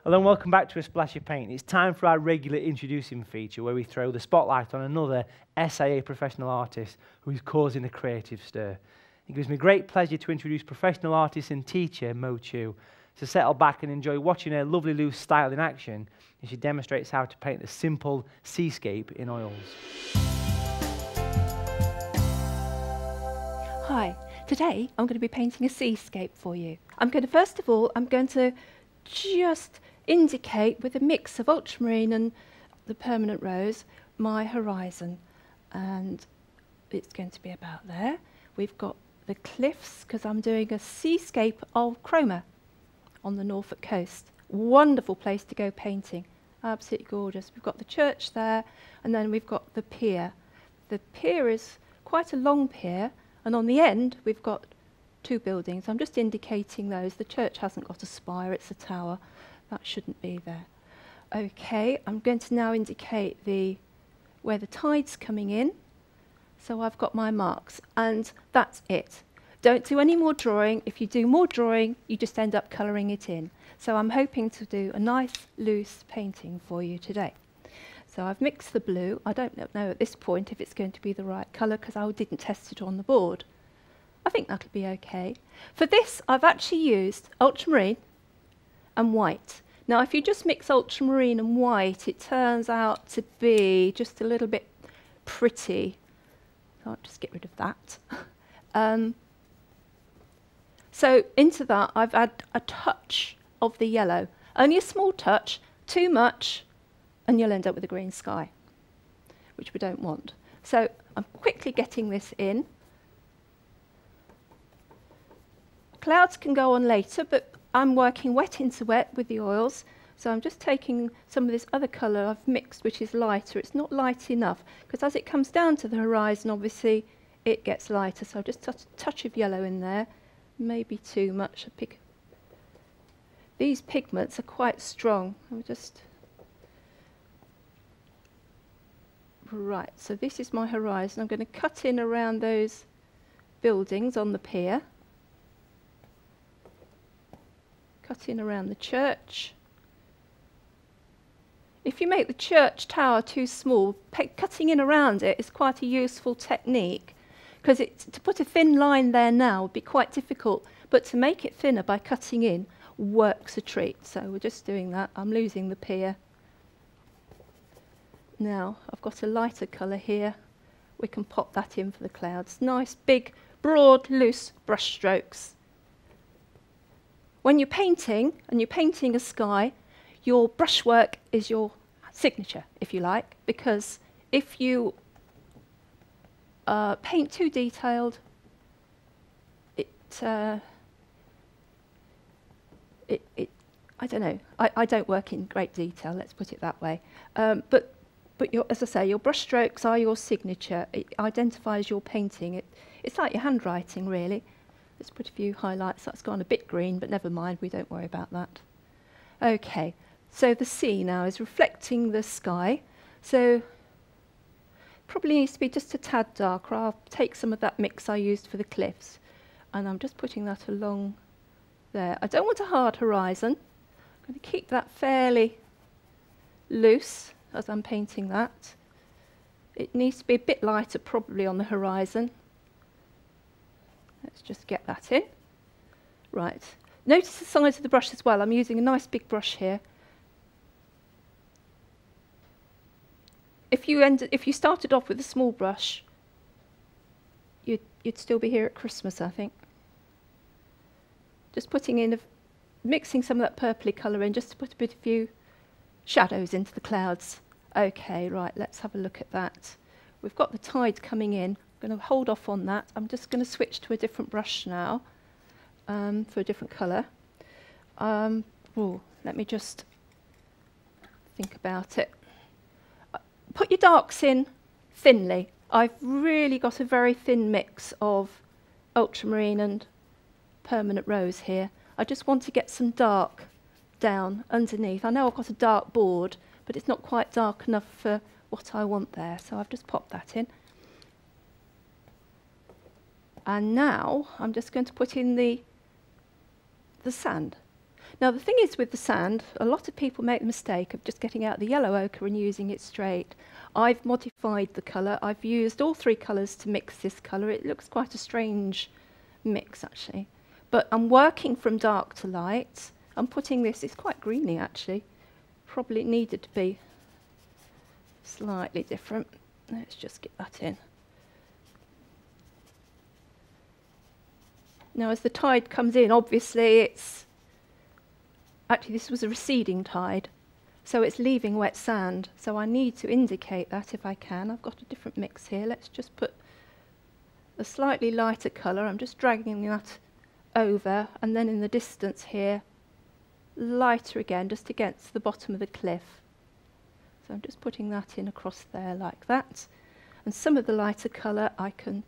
Hello and welcome back to A Splash of Paint. It's time for our regular introducing feature where we throw the spotlight on another SIA professional artist who is causing a creative stir. It gives me great pleasure to introduce professional artist and teacher Mo Teeuw. So settle back and enjoy watching her lovely loose style in action as she demonstrates how to paint the simple seascape in oils. Hi, today I'm going to be painting a seascape for you. First of all, I'm going to just indicate with a mix of ultramarine and the permanent rose my horizon, and it's going to be about there. We've got the cliffs because I'm doing a seascape of chroma on the Norfolk coast. Wonderful place to go painting, absolutely gorgeous. We've got the church there, and then we've got the pier. The pier is quite a long pier, and on the end we've got two buildings. I'm just indicating those. The church hasn't got a spire, it's a tower. That shouldn't be there. Okay, I'm going to now indicate where the tide's coming in. So I've got my marks, and that's it. Don't do any more drawing. If you do more drawing, you just end up colouring it in. So I'm hoping to do a nice, loose painting for you today. So I've mixed the blue. I don't know at this point if it's going to be the right colour because I didn't test it on the board. I think that'll be okay. For this, I've actually used ultramarine and white. Now, if you just mix ultramarine and white, it turns out to be just a little bit pretty. So I'll just get rid of that. So into that, I've added a touch of the yellow. Only a small touch, too much, and you'll end up with a green sky, which we don't want. So I'm quickly getting this in. Clouds can go on later, but I'm working wet into wet with the oils, so I'm just taking some of this other colour I've mixed, which is lighter. It's not light enough, because as it comes down to the horizon, obviously, it gets lighter. So I'll just touch of yellow in there, maybe too much. These pigments are quite strong. Right, so this is my horizon. I'm going to cut in around those buildings on the pier. Cut in around the church. If you make the church tower too small, cutting in around it is quite a useful technique, because to put a thin line there now would be quite difficult, but to make it thinner by cutting in works a treat. So we're just doing that. I'm losing the pier. Now I've got a lighter colour here. We can pop that in for the clouds. Nice, big, broad, loose brush strokes. When you're painting, and you're painting a sky, your brushwork is your signature, if you like, because if you paint too detailed, I don't know. I don't work in great detail, let's put it that way. But as I say, your brush strokes are your signature. It identifies your painting. It's like your handwriting, really. Let's put a few highlights. That's gone a bit green, but never mind, we don't worry about that. Okay, so the sea now is reflecting the sky. So probably needs to be just a tad darker. I'll take some of that mix I used for the cliffs, and I'm just putting that along there. I don't want a hard horizon. I'm going to keep that fairly loose as I'm painting that. It needs to be a bit lighter probably on the horizon. Let's just get that in. Right. Notice the size of the brush as well. I'm using a nice big brush here. If you started off with a small brush, you'd still be here at Christmas, I think. Just mixing some of that purpley colour in, just to put a few shadows into the clouds. Okay, right, let's have a look at that. We've got the tide coming in. I'm going to hold off on that. I'm just going to switch to a different brush now for a different colour. Let me just think about it. Put your darks in thinly. I've really got a very thin mix of ultramarine and permanent rose here. I just want to get some dark down underneath. I know I've got a dark board, but it's not quite dark enough for what I want there, so I've just popped that in. And now I'm just going to put in the sand. Now the thing is with the sand, a lot of people make the mistake of just getting out the yellow ochre and using it straight. I've modified the colour. I've used all three colours to mix this colour. It looks quite a strange mix actually. But I'm working from dark to light. I'm putting this, it's quite greeny actually. Probably needed to be slightly different. Let's just get that in. Now as the tide comes in, obviously it's, actually this was a receding tide, so it's leaving wet sand. So I need to indicate that if I can. I've got a different mix here. Let's just put a slightly lighter colour. I'm just dragging that over, and then in the distance here, lighter again, just against the bottom of the cliff. So I'm just putting that in across there like that. And some of the lighter colour I can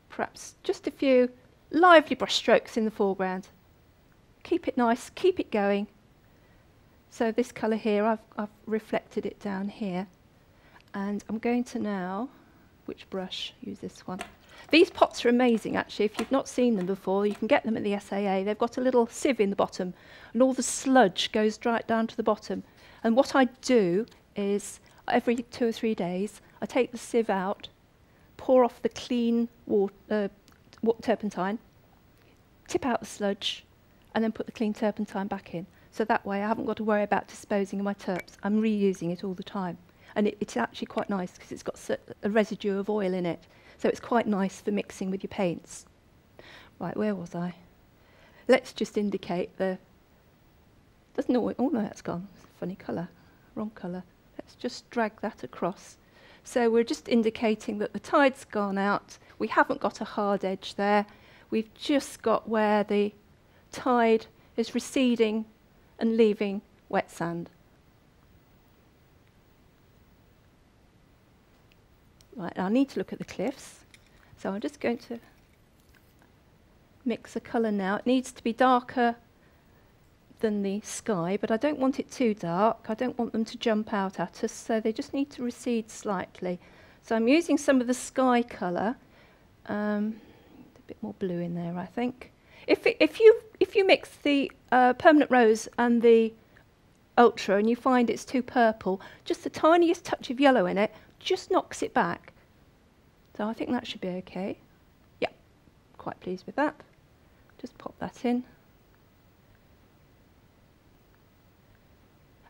perhaps just a few lively brush strokes in the foreground. Keep it nice, keep it going. So this colour here, I've reflected it down here. And I'm going to now, which brush? Use this one. These pots are amazing actually. If you've not seen them before, you can get them at the SAA. They've got a little sieve in the bottom and all the sludge goes right down to the bottom. And what I do is every 2 or 3 days, I take the sieve out, pour off the clean water, turpentine, tip out the sludge, and then put the clean turpentine back in. So that way I haven't got to worry about disposing of my turps. I'm reusing it all the time. And it's actually quite nice because it's got a residue of oil in it. So it's quite nice for mixing with your paints. Right, where was I? Let's just indicate the... Doesn't always, oh no, that's gone. It's a funny colour. Wrong colour. Let's just drag that across. So we're just indicating that the tide's gone out. We haven't got a hard edge there. We've just got where the tide is receding and leaving wet sand. Right, I need to look at the cliffs. So I'm just going to mix a colour now. It needs to be darker than the sky, but I don't want it too dark. I don't want them to jump out at us, so they just need to recede slightly. So I'm using some of the sky colour. A bit more blue in there, I think. If you mix the permanent rose and the ultra and you find it's too purple, just the tiniest touch of yellow in it just knocks it back. So I think that should be okay. Yeah, quite pleased with that. Just pop that in.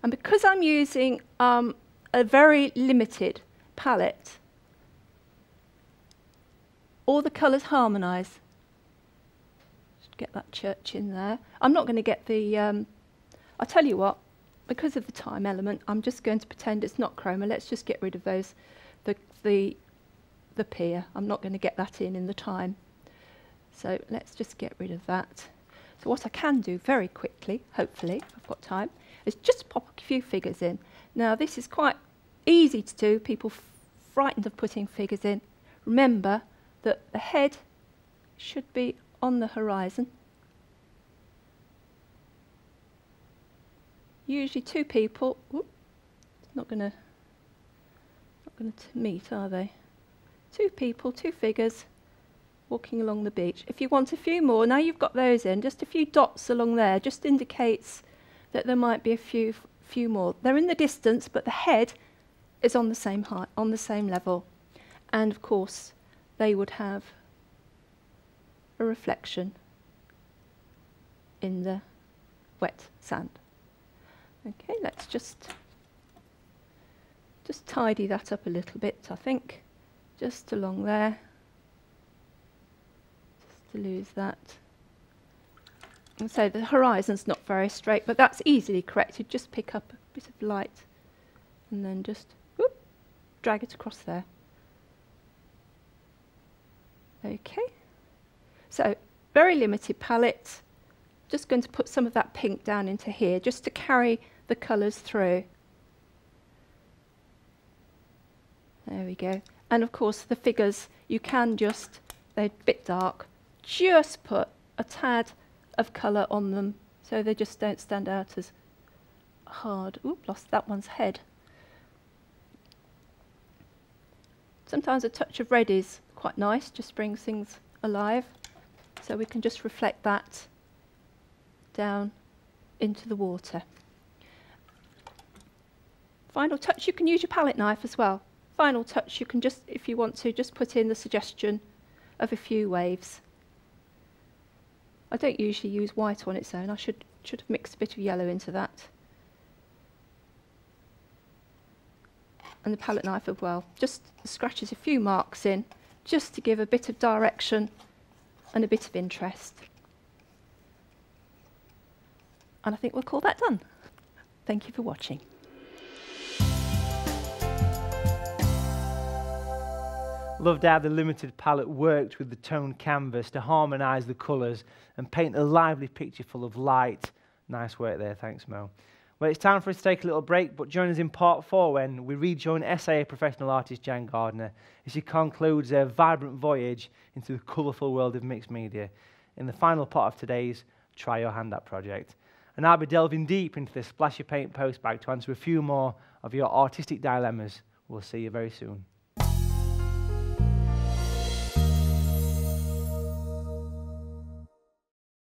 And because I'm using a very limited palette, all the colours harmonise. Just get that church in there. I'm not going to get the... I'll tell you what, because of the time element, I'm just going to pretend it's not chroma. Let's just get rid of those, the pier. I'm not going to get that in the time. So let's just get rid of that. So what I can do very quickly, hopefully, if I've got time, is just pop a few figures in. Now this is quite easy to do. People frightened of putting figures in. Remember that the head should be on the horizon. Usually two people, not going to meet, are they? Two people, two figures, walking along the beach. If you want a few more, now you've got those in, just a few dots along there, just indicates that there might be a few more. They're in the distance, but the head is on the same height, on the same level. And of course, they would have a reflection in the wet sand. Okay, let's just tidy that up a little bit, I think. Just along there. Just to lose that. And so the horizon's not very straight, but that's easily corrected. Just pick up a bit of light and then just drag it across there. Okay. So very limited palette. Just going to put some of that pink down into here just to carry the colours through. There we go. And of course the figures, you can just, they're a bit dark, just put a tad of colour on them so they just don't stand out as hard. Oop, lost that one's head. Sometimes a touch of red is quite nice, just brings things alive. So we can just reflect that down into the water. Final touch, you can use your palette knife as well. Final touch, you can just, if you want to, just put in the suggestion of a few waves. I don't usually use white on its own. I should have mixed a bit of yellow into that. And the palette knife as well. Just scratches a few marks in, just to give a bit of direction and a bit of interest. And I think we'll call that done. Thank you for watching. Loved how the limited palette worked with the toned canvas to harmonise the colours and paint a lively picture full of light. Nice work there, thanks Mo. Well, it's time for us to take a little break, but join us in part 4 when we rejoin SAA professional artist Jan Gardner as she concludes her vibrant voyage into the colourful world of mixed media in the final part of today's Try Your Hand At project. And I'll be delving deep into the splashy paint postbag to answer a few more of your artistic dilemmas. We'll see you very soon.